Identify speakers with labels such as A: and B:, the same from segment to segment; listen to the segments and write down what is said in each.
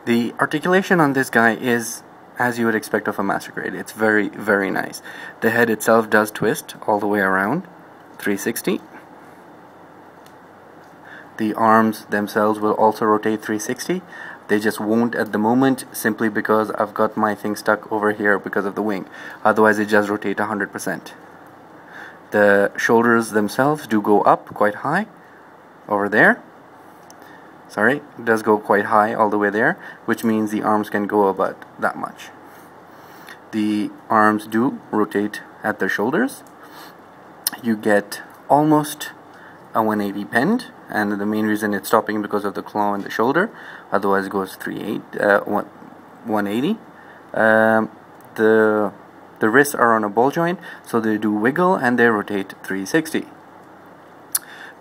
A: The articulation on this guy is as you would expect of a Master Grade. It's very, very nice. The head itself does twist all the way around 360. The arms themselves will also rotate 360. They just won't at the moment, simply because I've got my thing stuck over here because of the wing. Otherwise it just rotate 100%. The shoulders themselves do go up quite high over there. Sorry, it does go quite high all the way there, which means the arms can go about that much. The arms do rotate at the shoulders. You get almost a 180 bend, and the main reason it's stopping because of the claw and the shoulder. Otherwise it goes 180. The wrists are on a ball joint, so they do wiggle and they rotate 360.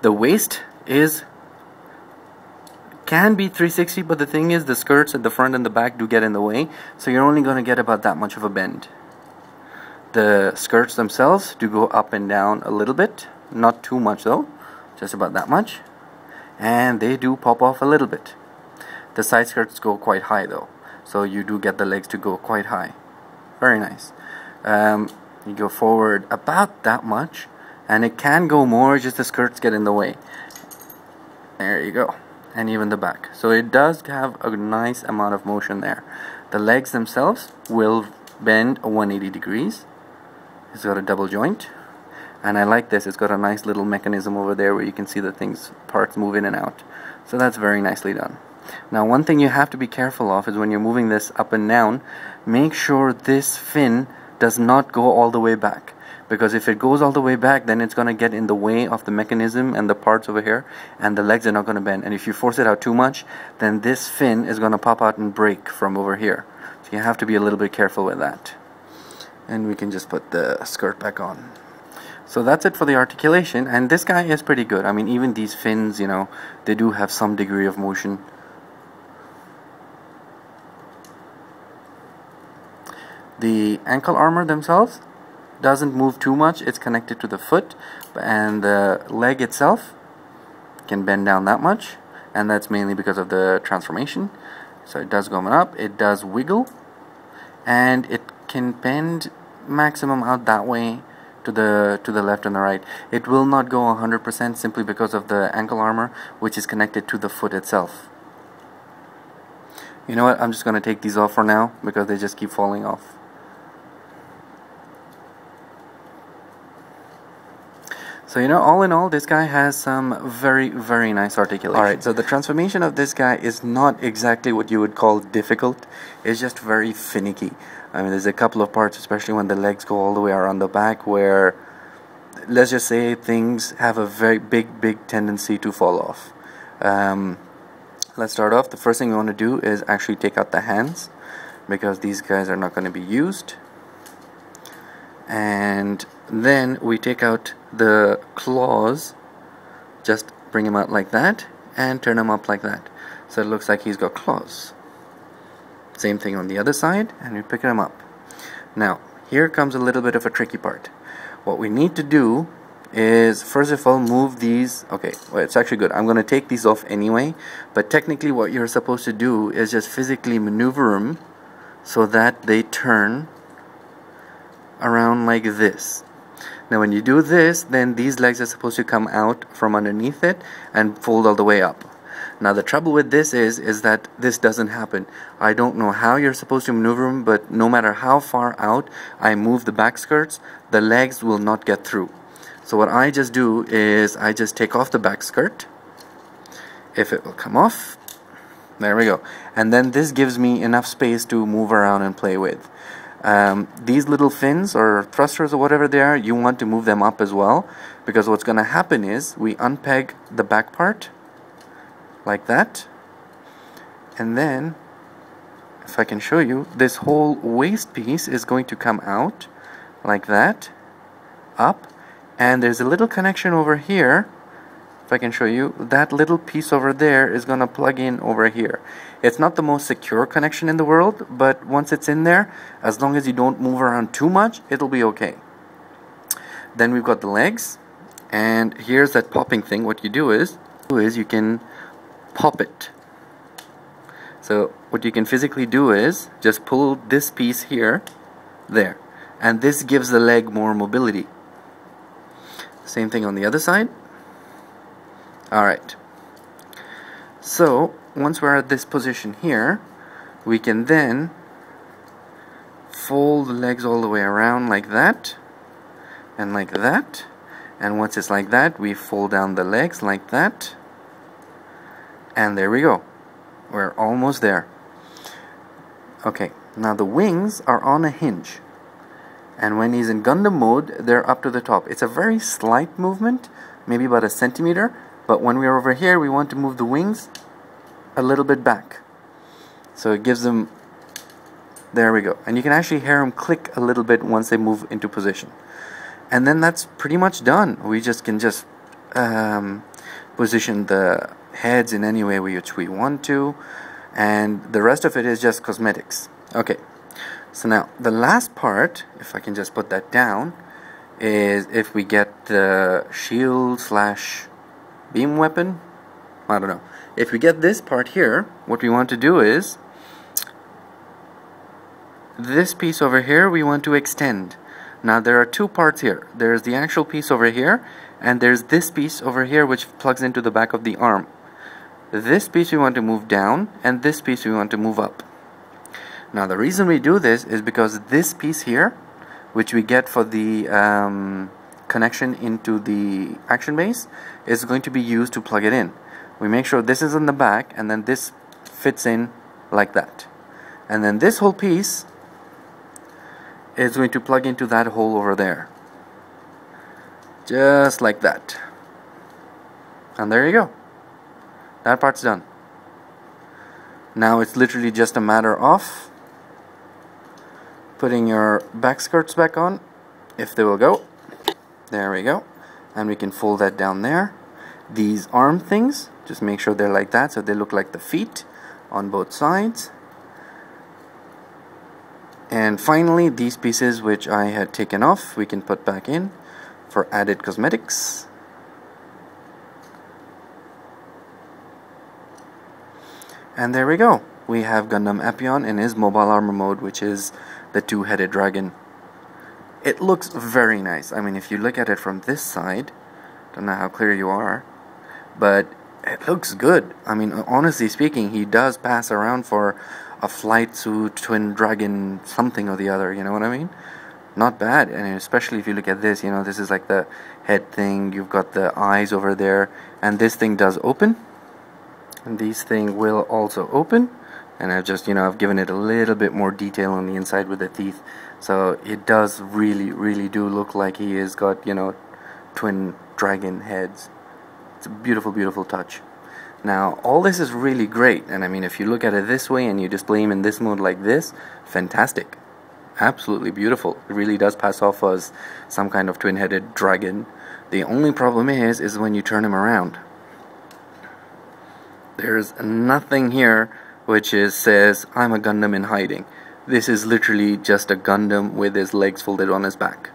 A: The waist can be 360, but the thing is, the skirts at the front and the back do get in the way, so you're only going to get about that much of a bend. The skirts themselves do go up and down a little bit, not too much though, just about that much, and they do pop off a little bit. The side skirts go quite high though, so you do get the legs to go quite high. Very nice. You go forward about that much, and it can go more, just the skirts get in the way. There you go. And even the back. So it does have a nice amount of motion there. The legs themselves will bend 180 degrees. It's got a double joint, and I like this. It's got a nice little mechanism over there where you can see the parts move in and out. So that's very nicely done. Now, one thing you have to be careful of is when you're moving this up and down, make sure this fin does not go all the way back. Because if it goes all the way back, then it's going to get in the way of the mechanism and the parts over here, and the legs are not going to bend. And if you force it out too much, then this fin is going to pop out and break from over here. So you have to be a little bit careful with that. And we can just put the skirt back on. So that's it for the articulation, and this guy is pretty good. I mean, even these fins, you know, they do have some degree of motion. The ankle armor themselves doesn't move too much. It's connected to the foot, and the leg itself can bend down that much, and that's mainly because of the transformation. So it does go up, it does wiggle, and it can bend maximum out that way to the left and the right. It will not go 100% simply because of the ankle armor, which is connected to the foot itself. You know what, I'm just going to take these off for now because they just keep falling off. So, you know, all in all, this guy has some very, very nice articulation. Alright, so the transformation of this guy is not exactly what you would call difficult. It's just very finicky. I mean, there's a couple of parts, especially when the legs go all the way around the back, where, let's just say, things have a very big tendency to fall off. Let's start off. The first thing we want to do is actually take out the hands, because these guys are not going to be used. And then we take out the claws, just bring him out like that and turn him up like that, so it looks like he's got claws. Same thing on the other side, and we pick him up. Now here comes a little bit of a tricky part. What we need to do is, first of all, move these. Okay, well, it's actually good. I'm going to take these off anyway, but technically what you're supposed to do is just physically maneuver them so that they turn around like this. Now when you do this, then these legs are supposed to come out from underneath it and fold all the way up. Now the trouble with this is that this doesn't happen. I don't know how you're supposed to maneuver them, but no matter how far out I move the back skirts, the legs will not get through. So what I just do is I just take off the back skirt, if it will come off. There we go. And then this gives me enough space to move around and play with. These little fins or thrusters or whatever they are, you want to move them up as well, because what's going to happen is we unpeg the back part like that, and then if I can show you, this whole waist piece is going to come out like that, up, and there's a little connection over here. If I can show you, that little piece over there is going to plug in over here. It's not the most secure connection in the world, but once it's in there, as long as you don't move around too much, it'll be okay. Then we've got the legs, and here's that popping thing. What you do is you can pop it. So So what you can physically do is just pull this piece here, there, and this gives the leg more mobility. Same thing on the other side. Alright, so once we're at this position here, we can then fold the legs all the way around like that and like that, and once it's like that, we fold down the legs like that, and there we go. We're almost there. Okay, now the wings are on a hinge, and when he's in Gundam mode, they're up to the top. It's a very slight movement, maybe about a centimeter, but when we're over here, we want to move the wings a little bit back. So it gives them, there we go. And you can actually hear them click a little bit once they move into position. And then that's pretty much done. We can just position the heads in any way which we want to, and the rest of it is just cosmetics. Okay, so now the last part, if I can just put that down, is if we get the shield slash beam weapon, I don't know. If we get this part here, what we want to do is this piece over here we want to extend. Now there are two parts here. There's the actual piece over here, and there's this piece over here which plugs into the back of the arm. This piece we want to move down, and this piece we want to move up. Now the reason we do this is because this piece here, which we get for the connection into the action base, is going to be used to plug it in. We make sure this is in the back, and then this fits in like that. And then this whole piece is going to plug into that hole over there. Just like that. And there you go. That part's done. Now it's literally just a matter of putting your back skirts back on, if they will go. There we go. And we can fold that down there. These arm things, just make sure they're like that so they look like the feet on both sides. And finally, these pieces which I had taken off, we can put back in for added cosmetics. And there we go. We have Gundam Epyon in his mobile armor mode, which is the two-headed dragon. It looks very nice. I mean, if you look at it from this side, don't know how clear you are, but it looks good. I mean, honestly speaking, he does pass around for a flight suit, twin dragon, something or the other, you know what I mean? Not bad, and especially if you look at this, you know, this is like the head thing, you've got the eyes over there, and this thing does open, and these thing will also open, and I've just, you know, I've given it a little bit more detail on the inside with the teeth, so it does really do look like he has got, you know, twin dragon heads. It's a beautiful touch. Now, all this is really great, and I mean, if you look at it this way and you display him in this mode like this, fantastic. Absolutely beautiful. It really does pass off as some kind of twin-headed dragon. The only problem is when you turn him around. There's nothing here which says, I'm a Gundam in hiding. This is literally just a Gundam with his legs folded on his back.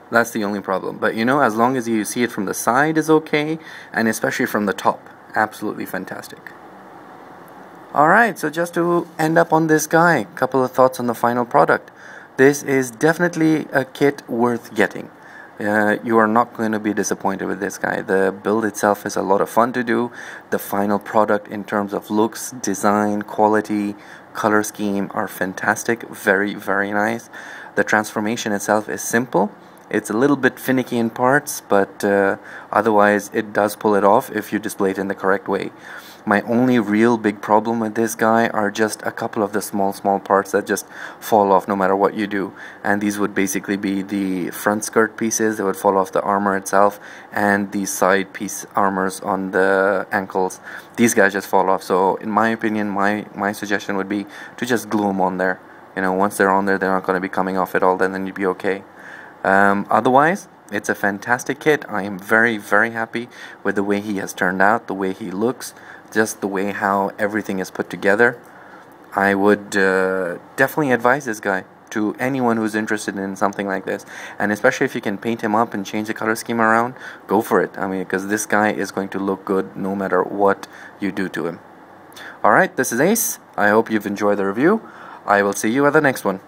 A: That's the only problem. But you know, as long as you see it from the side is okay, and especially from the top. Absolutely fantastic. Alright, so just to end up on this guy, couple of thoughts on the final product. This is definitely a kit worth getting. You are not going to be disappointed with this guy. The build itself is a lot of fun to do. The final product in terms of looks, design, quality, color scheme are fantastic. Very nice. The transformation itself is simple. It's a little bit finicky in parts, but otherwise it does pull it off if you display it in the correct way. My only real big problem with this guy are just a couple of the small parts that just fall off no matter what you do. And these would basically be the front skirt pieces that would fall off the armor itself, and the side piece armors on the ankles. These guys just fall off. So in my opinion, my suggestion would be to just glue them on there. You know, once they're on there, they're not going to be coming off at all, then you'd be okay. Otherwise, it's a fantastic kit. I am very happy with the way he has turned out, the way he looks, just the way how everything is put together. I would definitely advise this guy to anyone who's interested in something like this, and especially if you can paint him up and change the color scheme around, go for it. I mean, because this guy is going to look good no matter what you do to him. Alright, this is Ace. I hope you've enjoyed the review. I will see you at the next one.